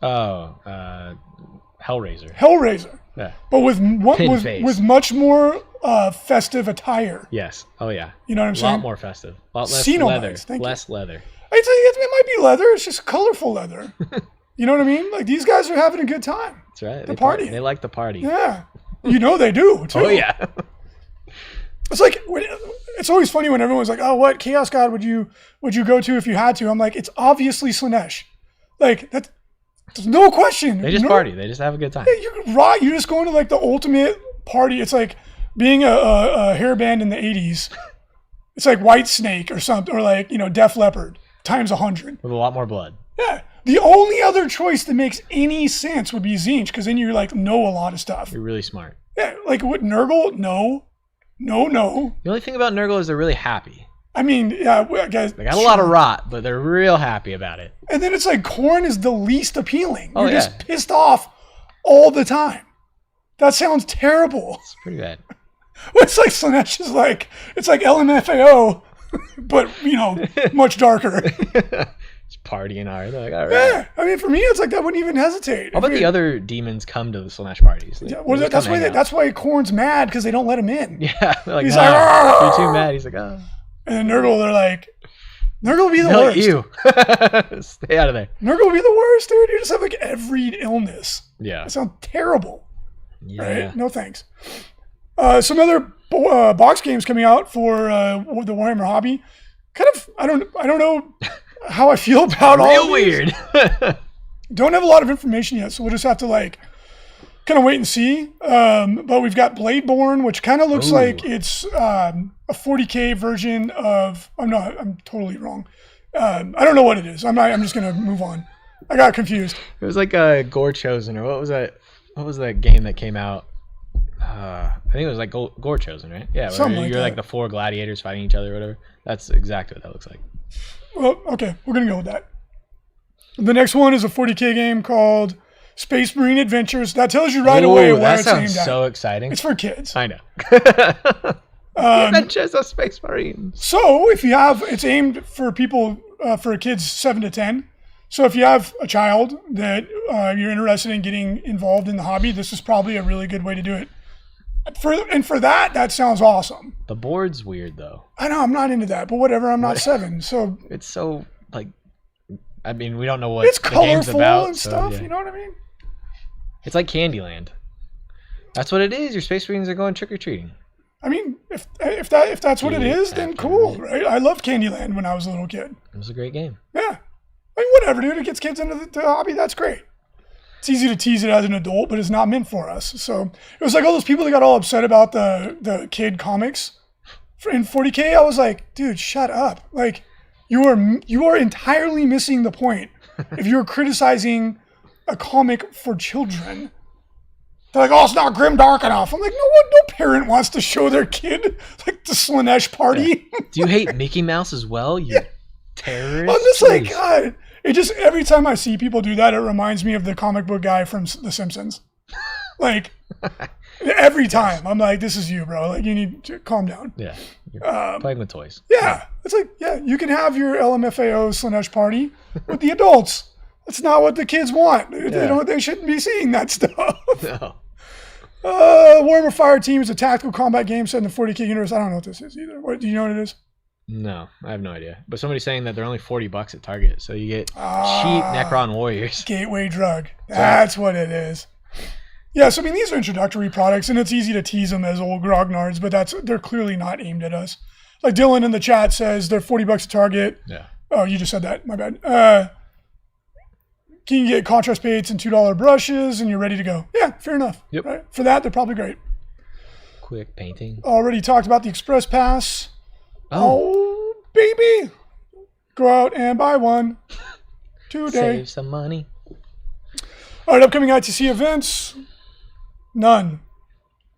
[SPEAKER 1] Oh, Hellraiser.
[SPEAKER 2] Hellraiser.
[SPEAKER 1] Yeah.
[SPEAKER 2] But
[SPEAKER 1] Pin face.
[SPEAKER 2] with much more festive attire.
[SPEAKER 1] Yes. Oh yeah.
[SPEAKER 2] You know what I'm
[SPEAKER 1] A
[SPEAKER 2] saying?
[SPEAKER 1] lot more festive. A lot less
[SPEAKER 2] Xenomites,
[SPEAKER 1] leather.
[SPEAKER 2] thank you.
[SPEAKER 1] Less leather.
[SPEAKER 2] It might be leather. It's just colorful leather. You know what I mean? Like these guys are having a good time.
[SPEAKER 1] That's right.
[SPEAKER 2] They're partying.
[SPEAKER 1] They like the party.
[SPEAKER 2] Yeah. You know they do too.
[SPEAKER 1] Oh yeah.
[SPEAKER 2] It's like it's always funny when everyone's like, "Oh, what Chaos God would you go to if you had to?" I'm like, "It's obviously Slanesh." Like that's there's no question.
[SPEAKER 1] They just party. They just have a good time.
[SPEAKER 2] You're just going to like the ultimate party. It's like being a hair band in the '80s. It's like White Snake or something, or like Def Leppard times 100
[SPEAKER 1] With a lot more blood.
[SPEAKER 2] Yeah. The only other choice that makes any sense would be Tzeentch, because then you know a lot of stuff.
[SPEAKER 1] You're really smart.
[SPEAKER 2] Yeah, like what Nurgle? No.
[SPEAKER 1] The only thing about Nurgle is they're really happy.
[SPEAKER 2] I mean, yeah, guys.
[SPEAKER 1] They got a lot of rot, but they're real happy about it.
[SPEAKER 2] And then it's like Khorne is the least appealing.
[SPEAKER 1] Oh,
[SPEAKER 2] You're
[SPEAKER 1] yeah.
[SPEAKER 2] just pissed off all the time. That sounds terrible.
[SPEAKER 1] It's pretty bad.
[SPEAKER 2] It's like Slanesh is like LMFAO, but much darker.
[SPEAKER 1] Just partying hard. They're like, all right.
[SPEAKER 2] Yeah, I mean, for me, it's like that wouldn't even hesitate.
[SPEAKER 1] How about the other demons come to the Slanesh parties?
[SPEAKER 2] Yeah, well, that's why Khorne's mad, because they don't let him in.
[SPEAKER 1] Yeah, they're like,
[SPEAKER 2] He's
[SPEAKER 1] nah,
[SPEAKER 2] like, "Ah!"
[SPEAKER 1] you're too mad. He's like, oh.
[SPEAKER 2] And Nurgle, they're like, Nurgle would be the
[SPEAKER 1] They're
[SPEAKER 2] worst.
[SPEAKER 1] like, you. Stay out of there.
[SPEAKER 2] Nurgle would be the worst, dude. You just have like every illness.
[SPEAKER 1] Yeah.
[SPEAKER 2] That sounds terrible.
[SPEAKER 1] Yeah.
[SPEAKER 2] Right? No thanks. Some other box games coming out for the Warhammer hobby. Kind of, I don't know how I feel about all
[SPEAKER 1] Real
[SPEAKER 2] of these.
[SPEAKER 1] weird.
[SPEAKER 2] Don't have a lot of information yet, so we'll just have to kind of wait and see. But we've got Bladeborn, which kind of looks
[SPEAKER 1] Ooh.
[SPEAKER 2] like it's a 40K version of. Oh no, I'm totally wrong. I don't know what it is. I'm just gonna move on. I got confused.
[SPEAKER 1] It was like a Gore Chosen, or what was that? What was that game that came out? I think it was like Gore Chosen, right? Yeah,
[SPEAKER 2] Something
[SPEAKER 1] where
[SPEAKER 2] like
[SPEAKER 1] you're
[SPEAKER 2] that.
[SPEAKER 1] like the 4 gladiators fighting each other or whatever. That's exactly what that looks like.
[SPEAKER 2] Well, okay, we're gonna go with that. The next one is a 40K game called Space Marine Adventures. That tells you right away
[SPEAKER 1] Ooh,
[SPEAKER 2] where
[SPEAKER 1] that
[SPEAKER 2] it's aimed
[SPEAKER 1] sounds
[SPEAKER 2] at.
[SPEAKER 1] so exciting.
[SPEAKER 2] It's for kids.
[SPEAKER 1] I know. The Adventures of Space Marines.
[SPEAKER 2] So if you have, it's aimed for people, for kids 7 to 10. So if you have a child that you're interested in getting involved in the hobby, this is probably a really good way to do it. For that sounds awesome.
[SPEAKER 1] The board's weird though.
[SPEAKER 2] I know I'm not into that, but whatever. I'm not 7, so
[SPEAKER 1] It's so like, I mean, we don't know what
[SPEAKER 2] it's
[SPEAKER 1] the game's
[SPEAKER 2] colorful
[SPEAKER 1] about
[SPEAKER 2] and
[SPEAKER 1] so,
[SPEAKER 2] stuff.
[SPEAKER 1] yeah.
[SPEAKER 2] You know what I mean?
[SPEAKER 1] It's like Candyland. That's what it is. Your Space Marines are going trick or treating.
[SPEAKER 2] I mean, if that's what it
[SPEAKER 1] Yeah,
[SPEAKER 2] is, then cool, right? I loved Candyland when I was a little kid.
[SPEAKER 1] It was a great game.
[SPEAKER 2] Yeah, I mean, whatever, dude. It gets kids into the hobby. That's great. It's easy to tease it as an adult, but it's not meant for us. So it was like all those people that got all upset about the kid comics in 40K. I was like, dude, shut up. Like, you are entirely missing the point if you're criticizing a comic for children. They're like, oh, it's not grim dark enough. I'm like, no parent wants to show their kid like the Slanesh party.
[SPEAKER 1] Yeah. Do you hate Mickey Mouse as well, you terrorist?
[SPEAKER 2] I'm just like,
[SPEAKER 1] Please.
[SPEAKER 2] God. It just, every time I see people do that, it reminds me of the comic book guy from The Simpsons. Like, every time. I'm like, this is you, bro. Like, you need to calm down.
[SPEAKER 1] Yeah. You're playing with toys.
[SPEAKER 2] Yeah. It's like, yeah, you can have your LMFAO Slanesh party with the adults. That's not what the kids want. They
[SPEAKER 1] Yeah.
[SPEAKER 2] don't. They shouldn't be seeing that stuff.
[SPEAKER 1] No.
[SPEAKER 2] Warhammer Fire Team is a tactical combat game set in the 40k universe. I don't know what this is either. What do you know what it is?
[SPEAKER 1] No, I have no idea. But somebody's saying that they're only $40 at Target, so you get cheap
[SPEAKER 2] Ah.
[SPEAKER 1] Necron warriors.
[SPEAKER 2] Gateway drug. That's what it is. Yeah, so I mean, these are introductory products, and it's easy to tease them as old grognards, but they're clearly not aimed at us. Like Dylan in the chat says, they're $40 a Target.
[SPEAKER 1] Yeah.
[SPEAKER 2] Oh, you just said that. My bad. Can you get contrast paints and $2 brushes, and you're ready to go? Yeah, fair enough.
[SPEAKER 1] Yep.
[SPEAKER 2] Right? For that, they're probably great.
[SPEAKER 1] Quick painting.
[SPEAKER 2] Already talked about the Express Pass.
[SPEAKER 1] Oh,
[SPEAKER 2] Oh, baby. Go out and buy one today.
[SPEAKER 1] save some money.
[SPEAKER 2] All right, upcoming ITC events. None.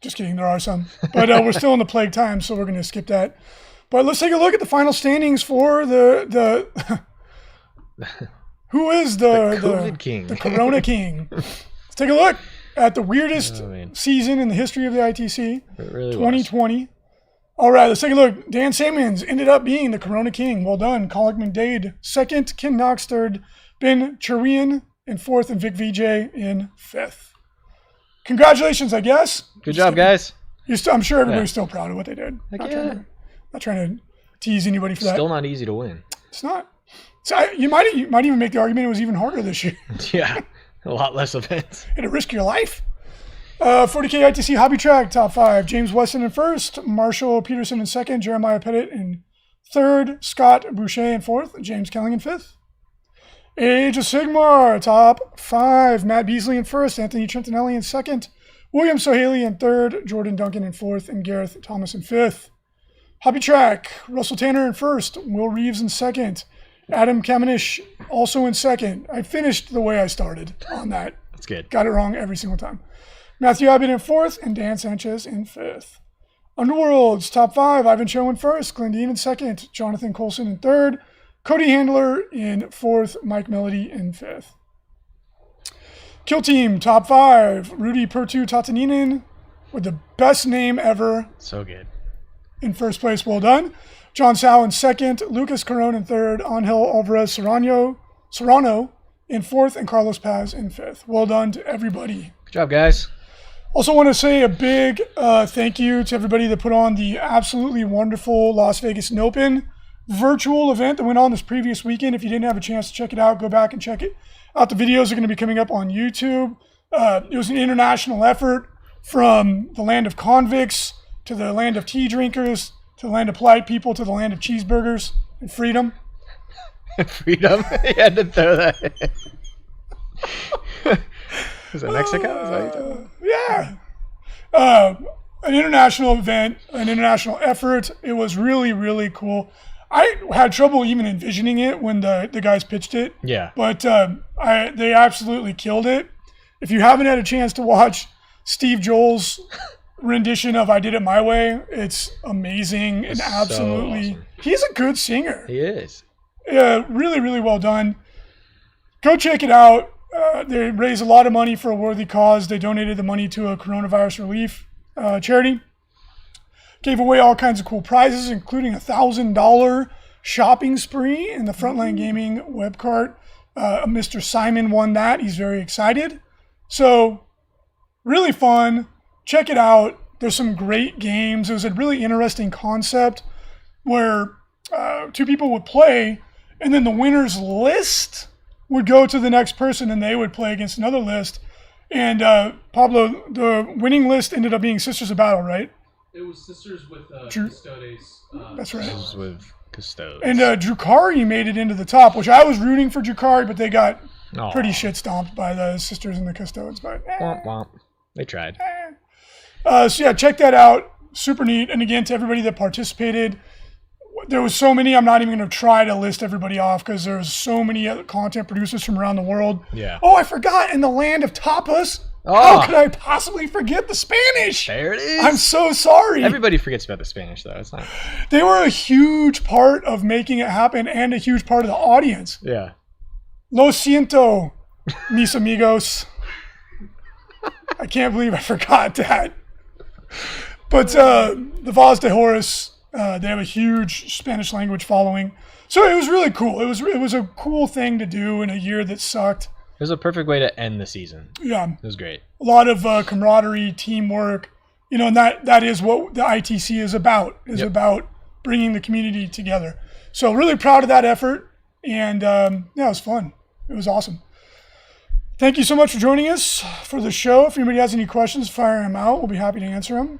[SPEAKER 2] Just kidding, there are some. But we're still in the plague time, so we're going to skip that. But let's take a look at the final standings for the who is the
[SPEAKER 1] COVID king.
[SPEAKER 2] The Corona King. Let's take a look at the weirdest
[SPEAKER 1] Oh, man.
[SPEAKER 2] season in the history of the ITC,
[SPEAKER 1] It really
[SPEAKER 2] 2020. All right, let's take a look. Dan Sammons ended up being the Corona King. Well done. Colic McDade, second. Ken Knox, third. Ben Cherian in fourth, and Vic VJ in fifth. Congratulations, I guess.
[SPEAKER 1] Good job, guys.
[SPEAKER 2] I'm sure everybody's still proud of what they did.
[SPEAKER 1] Heck
[SPEAKER 2] Not
[SPEAKER 1] yeah.
[SPEAKER 2] trying to tease anybody for that.
[SPEAKER 1] Still not easy to win.
[SPEAKER 2] It's not. So you might even make the argument it was even harder this year.
[SPEAKER 1] Yeah, a lot less events.
[SPEAKER 2] You had to risk your life. 40K ITC Hobby Track, top 5. James Weston in first. Marshall Peterson in second. Jeremiah Pettit in third. Scott Boucher in fourth. James Kelling in fifth. Age of Sigmar, top 5. Matt Beasley in first. Anthony Trentinelli in second. William Sohaley in third. Jordan Duncan in fourth. And Gareth Thomas in fifth. Hobby Track, Russell Tanner in first. Will Reeves in second. Adam Kamenish also in second. I finished the way I started on that.
[SPEAKER 1] That's good.
[SPEAKER 2] Got it wrong every single time. Matthew Abbott in fourth, and Dan Sanchez in fifth. Underworlds, top 5. Ivan Cho in first. Glendine in second. Jonathan Colson in third. Cody Handler in fourth. Mike Melody in fifth. Kill Team, top 5. Rudy Pertu Tataninen with the best name ever
[SPEAKER 1] So good.
[SPEAKER 2] in first place. Well done. John Sow in second. Lucas Caron in third. Angel Alvarez Serrano in fourth. And Carlos Paz in fifth. Well done to everybody.
[SPEAKER 1] Good job, guys.
[SPEAKER 2] Also want to say a big thank you to everybody that put on the absolutely wonderful Las Vegas Open virtual event that went on this previous weekend. If you didn't have a chance to check it out, go back and check it out. The videos are going to be coming up on YouTube. It was an international effort from the land of convicts to the land of tea drinkers to the land of polite people to the land of cheeseburgers and freedom.
[SPEAKER 1] Freedom. You had to throw that in. Is that Mexico? Is that what you're talking about?
[SPEAKER 2] Yeah. An international event, an international effort. It was really, really cool. I had trouble even envisioning it when the guys pitched it.
[SPEAKER 1] Yeah.
[SPEAKER 2] But they absolutely killed it. If you haven't had a chance to watch Steve Joel's rendition of I Did It My Way, it's amazing and
[SPEAKER 1] So
[SPEAKER 2] absolutely.
[SPEAKER 1] awesome.
[SPEAKER 2] He's a good singer.
[SPEAKER 1] He is.
[SPEAKER 2] Really, really well done. Go check it out. They raised a lot of money for a worthy cause. They donated the money to a coronavirus relief charity. Gave away all kinds of cool prizes, including a $1,000 shopping spree in the Frontline Gaming web cart. Mr. Simon won that. He's very excited. So, really fun. Check it out. There's some great games. It was a really interesting concept where 2 people would play, and then the winner's list would go to the next person, and they would play against another list. And Pablo, the winning list ended up being Sisters of Battle, right?
[SPEAKER 3] It was Sisters with
[SPEAKER 2] Drew-
[SPEAKER 3] Custodes.
[SPEAKER 2] That's right.
[SPEAKER 1] This was with Custodes.
[SPEAKER 2] And Drukari made it into the top, which I was rooting for Drukari, but they got
[SPEAKER 1] Aw.
[SPEAKER 2] pretty shit stomped by the Sisters and the Custodes. But
[SPEAKER 1] Womp womp. They tried.
[SPEAKER 2] so yeah, check that out. Super neat. And again, to everybody that participated, there was so many. I'm not even going to try to list everybody off because there's so many other content producers from around the world.
[SPEAKER 1] Yeah.
[SPEAKER 2] Oh, I forgot. In the land of tapas.
[SPEAKER 1] Oh.
[SPEAKER 2] How could I possibly forget the Spanish?
[SPEAKER 1] There it is.
[SPEAKER 2] I'm so sorry.
[SPEAKER 1] Everybody forgets about the Spanish, though. It's not.
[SPEAKER 2] They were a huge part of making it happen and a huge part of the audience.
[SPEAKER 1] Yeah.
[SPEAKER 2] Lo siento, mis amigos. I can't believe I forgot that. But the Voz de Horus, They have a huge Spanish language following. So it was really cool. It was a cool thing to do in a year that sucked.
[SPEAKER 1] It was a perfect way to end the season.
[SPEAKER 2] Yeah.
[SPEAKER 1] It was great.
[SPEAKER 2] A lot of camaraderie, teamwork, and that is what the ITC is about, about bringing the community together. So really proud of that effort. And it was fun. It was awesome. Thank you so much for joining us for the show. If anybody has any questions, fire them out. We'll be happy to answer them.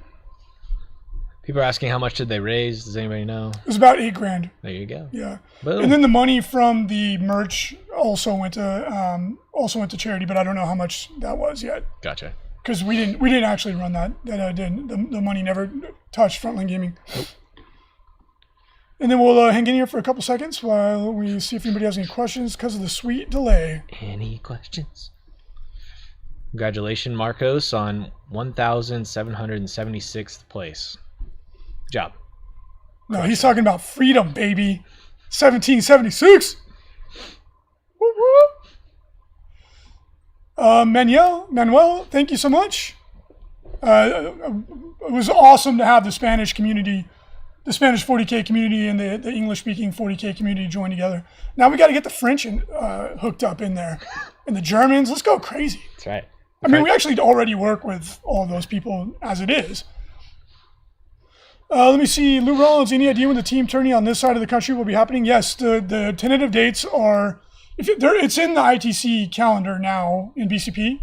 [SPEAKER 1] People are asking how much did they raise? Does anybody know?
[SPEAKER 2] It was about $8,000.
[SPEAKER 1] There you go.
[SPEAKER 2] Yeah.
[SPEAKER 1] Boom.
[SPEAKER 2] And then the money from the merch also went to charity, but I don't know how much that was yet.
[SPEAKER 1] Gotcha.
[SPEAKER 2] Because we didn't actually run that. The money never touched Frontline Gaming.
[SPEAKER 1] Nope.
[SPEAKER 2] And then we'll hang in here for a couple seconds while we see if anybody has any questions because of the sweet delay.
[SPEAKER 1] Any questions? Congratulations, Marcos, on 1,776th place. Good job.
[SPEAKER 2] No, he's talking about freedom, baby. 1776. Woo woo. Manuel, thank you so much. It was awesome to have the Spanish community, the Spanish 40K community and the English-speaking 40K community join together. Now we got to get the French hooked up in there. And the Germans, let's go crazy.
[SPEAKER 1] That's right.
[SPEAKER 2] I mean, we actually already work with all those people as it is. Let me see. Lou Rollins, any idea when the team tourney on this side of the country will be happening? Yes, the tentative dates are, it's in the ITC calendar now in BCP.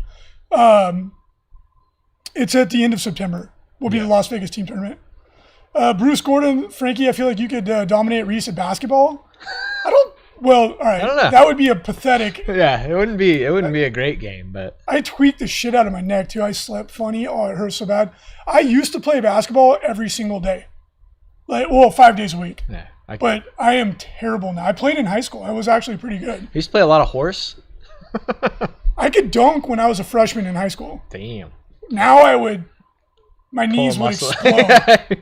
[SPEAKER 2] It's at the end of September. Will be the Las Vegas team tournament. Bruce Gordon, Frankie, I feel like you could dominate Reese at basketball. Well, all right.
[SPEAKER 1] I don't know.
[SPEAKER 2] That would be a pathetic.
[SPEAKER 1] Yeah, it wouldn't be a great game, but
[SPEAKER 2] I tweaked the shit out of my neck too. I slept funny. Oh, it hurt so bad. I used to play basketball every single day, 5 days a week.
[SPEAKER 1] yeah.
[SPEAKER 2] But I am terrible now. I played in high school. I was actually pretty good.
[SPEAKER 1] I used to play a lot of horse.
[SPEAKER 2] I could dunk when I was a freshman in high school.
[SPEAKER 1] Damn.
[SPEAKER 2] Now my knees would explode.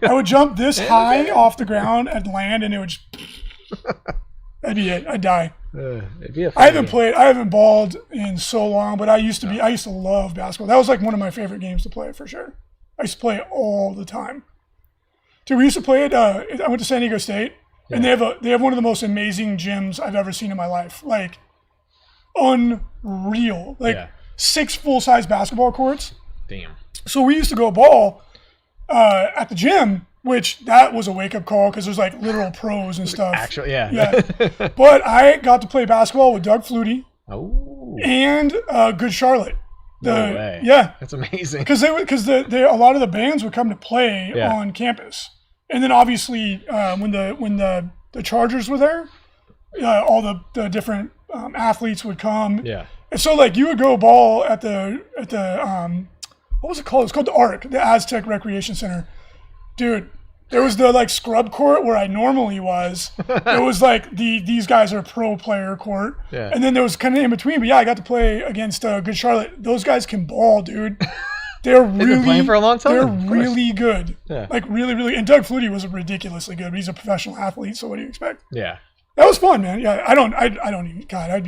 [SPEAKER 2] I would jump this high off the ground and land, and it would just. That'd be it. I'd die.
[SPEAKER 1] It'd be a
[SPEAKER 2] I haven't balled in so long, but I used to love basketball. That was like one of my favorite games to play for sure. I used to play it all the time. Dude, we used to play it. I went to San Diego State, and they have one of the most amazing gyms I've ever seen in my life. Like, unreal. 6 full-size basketball courts.
[SPEAKER 1] Damn.
[SPEAKER 2] So we used to go ball at the gym. Which that was a wake-up call because there's literal pros and stuff.
[SPEAKER 1] Actually, yeah.
[SPEAKER 2] Yeah. But I got to play basketball with Doug Flutie.
[SPEAKER 1] Oh.
[SPEAKER 2] And Good Charlotte.
[SPEAKER 1] No way.
[SPEAKER 2] Yeah.
[SPEAKER 1] That's amazing.
[SPEAKER 2] Because a lot of the bands would come to play on campus, and then obviously when the Chargers were there, all the different athletes would come.
[SPEAKER 1] Yeah.
[SPEAKER 2] And so you would go ball at the what was it called? It's called the ARC, the Aztec Recreation Center. Dude, there was the scrub court where I normally was. It was these guys are pro player court.
[SPEAKER 1] Yeah.
[SPEAKER 2] And then there was kind of in between. But yeah, I got to play against Good Charlotte. Those guys can ball, dude. They're really
[SPEAKER 1] been playing for a long time.
[SPEAKER 2] They're really good.
[SPEAKER 1] Yeah.
[SPEAKER 2] Really, really. And Doug Flutie was ridiculously good. But he's a professional athlete, so what do you expect?
[SPEAKER 1] Yeah.
[SPEAKER 2] That was fun, man. Yeah, I don't even. God, I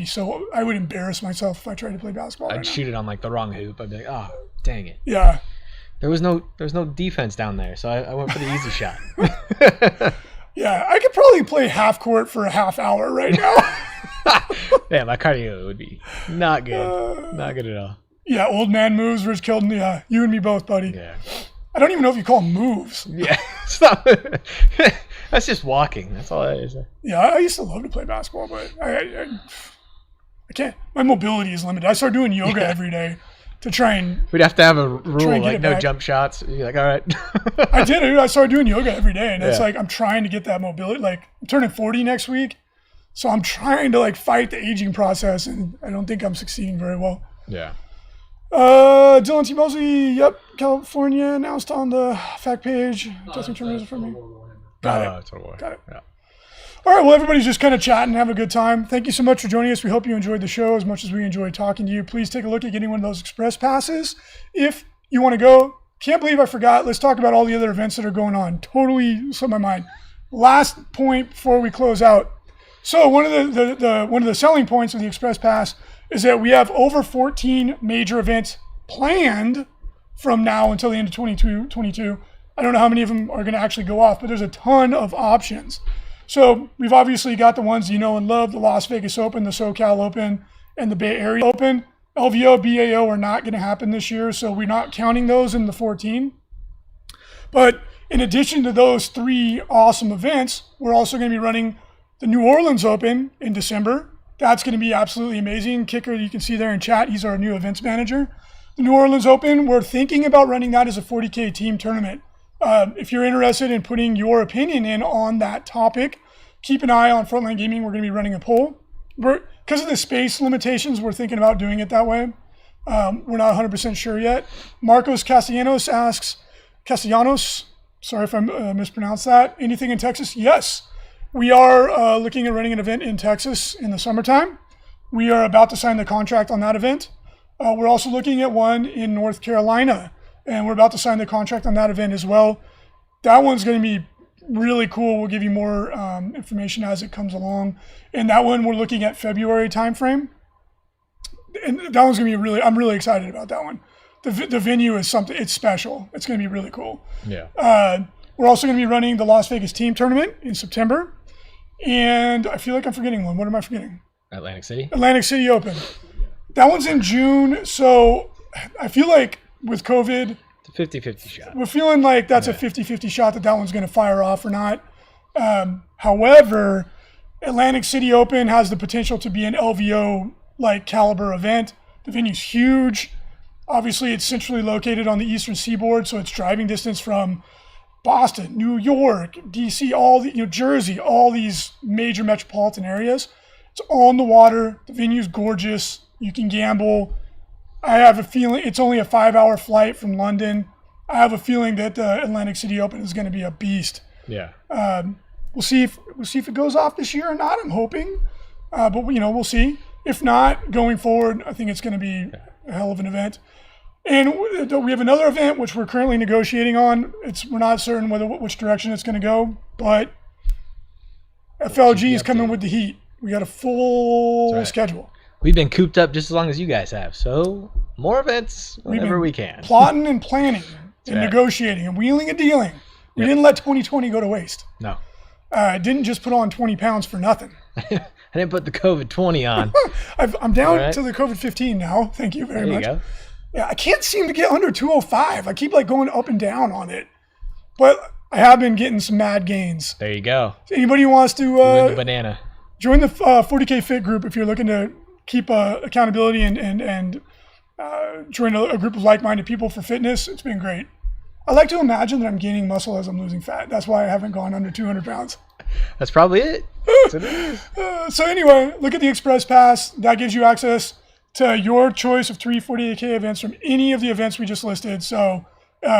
[SPEAKER 2] would embarrass myself if I tried to play basketball.
[SPEAKER 1] I'd shoot it on the wrong hoop. I'd be like, oh, dang it.
[SPEAKER 2] Yeah.
[SPEAKER 1] There was no defense down there, so I went for the easy shot.
[SPEAKER 2] Yeah, I could probably play half court for a half hour right now.
[SPEAKER 1] Yeah, my cardio would be not good. Not good at all.
[SPEAKER 2] Yeah, old man moves, Rich Kelton. Yeah, you and me both, buddy.
[SPEAKER 1] Yeah.
[SPEAKER 2] I don't even know if you call them moves.
[SPEAKER 1] Yeah, stop. That's just walking. That's all that is.
[SPEAKER 2] Yeah, I used to love to play basketball, but I can't. My mobility is limited. I started doing yoga every day. To try and...
[SPEAKER 1] We'd have to have a rule, no
[SPEAKER 2] back.
[SPEAKER 1] jump shots. You're like, all right.
[SPEAKER 2] I did it. I started doing yoga every day, and it's I'm trying to get that mobility. I'm turning 40 next week, so I'm trying to fight the aging process, and I don't think I'm succeeding very well.
[SPEAKER 1] Yeah.
[SPEAKER 2] Dylan T. Mosley, yep, California, announced on the fact page. Justin Terminator for me. Got it. Got it.
[SPEAKER 1] Yeah.
[SPEAKER 2] All right, well, everybody's just kind of chatting, having a good time. Thank you so much for joining us. We hope you enjoyed the show as much as we enjoyed talking to you. Please take a look at getting one of those express passes if you want to go. Can't believe I forgot. Let's talk about all the other events that are going on. Totally slipped my mind. Last point before we close out. So one of the selling points of the express pass is that we have over 14 major events planned from now until the end of 2022. I don't know how many of them are going to actually go off, but there's a ton of options. So we've obviously got the ones you know and love, the Las Vegas Open, the SoCal Open, and the Bay Area Open. LVO, BAO are not going to happen this year, so we're not counting those in the 14. But in addition to those 3 awesome events, we're also going to be running the New Orleans Open in December. That's going to be absolutely amazing. Kicker, you can see there in chat, he's our new events manager. The New Orleans Open, we're thinking about running that as a 40K team tournament. If you're interested in putting your opinion in on that topic, keep an eye on Frontline Gaming. We're going to be running a poll. Because of the space limitations, we're thinking about doing it that way. We're not 100% sure yet. Marcos Castellanos asks, sorry if I mispronounced that. Anything in Texas? Yes. We are looking at running an event in Texas in the summertime. We are about to sign the contract on that event. We're also looking at one in North Carolina, and we're about to sign the contract on that event as well. That one's going to be really cool. We'll give you more information as it comes along. And that one, we're looking at February timeframe. And that one's going to be I'm really excited about that one. The venue is something, it's special. It's going to be really cool.
[SPEAKER 1] Yeah.
[SPEAKER 2] We're also going to be running the Las Vegas team tournament in September. And I feel like I'm forgetting one. What am I forgetting?
[SPEAKER 1] Atlantic City?
[SPEAKER 2] Atlantic City Open. That one's in June. So I feel like with COVID,
[SPEAKER 1] It's a 50-50 shot.
[SPEAKER 2] we're feeling like that's a 50-50 shot that one's going to fire off or not. However, Atlantic City Open has the potential to be an LVO-like caliber event. The venue's huge. Obviously, it's centrally located on the eastern seaboard, so it's driving distance from Boston, New York, DC, Jersey, all these major metropolitan areas. It's on the water. The venue's gorgeous. You can gamble. I have a feeling it's only a 5-hour flight from London. I have a feeling that the Atlantic City Open is going to be a beast.
[SPEAKER 1] Yeah.
[SPEAKER 2] We'll see if it goes off this year or not. I'm hoping, but we'll see. If not, going forward, I think it's going to be a hell of an event. And we have another event which we're currently negotiating on. We're not certain which direction it's going to go, but FLG is coming with the heat. We got a full schedule.
[SPEAKER 1] We've been cooped up just as long as you guys have, so more events whenever we can.
[SPEAKER 2] Plotting and planning and negotiating and wheeling and dealing. We didn't let 2020 go to waste.
[SPEAKER 1] No.
[SPEAKER 2] Didn't just put on 20 pounds for nothing.
[SPEAKER 1] I didn't put the COVID-20 on.
[SPEAKER 2] I'm down to the COVID-15 now. Thank you very much.
[SPEAKER 1] There you go.
[SPEAKER 2] Yeah, I can't seem to get under 205. I keep going up and down on it. But I have been getting some mad gains.
[SPEAKER 1] There you go.
[SPEAKER 2] So anybody who wants to
[SPEAKER 1] the banana.
[SPEAKER 2] Join the 40K Fit group if you're looking to keep accountability and join a group of like-minded people for fitness. It's been great. I like to imagine that I'm gaining muscle as I'm losing fat. That's why I haven't gone under 200 pounds.
[SPEAKER 1] That's probably it. That's what it is.
[SPEAKER 2] So anyway, look at the Express Pass. That gives you access to your choice of 3 48K events from any of the events we just listed. So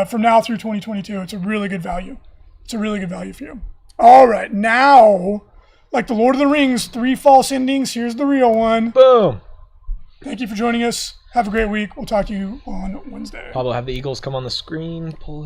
[SPEAKER 2] from now through 2022, it's a really good value. It's a really good value for you. All right, now, like the Lord of the Rings, 3 false endings. Here's the real one.
[SPEAKER 1] Boom.
[SPEAKER 2] Thank you for joining us. Have a great week. We'll talk to you on Wednesday.
[SPEAKER 1] Pablo, have the Eagles come on the screen. Pull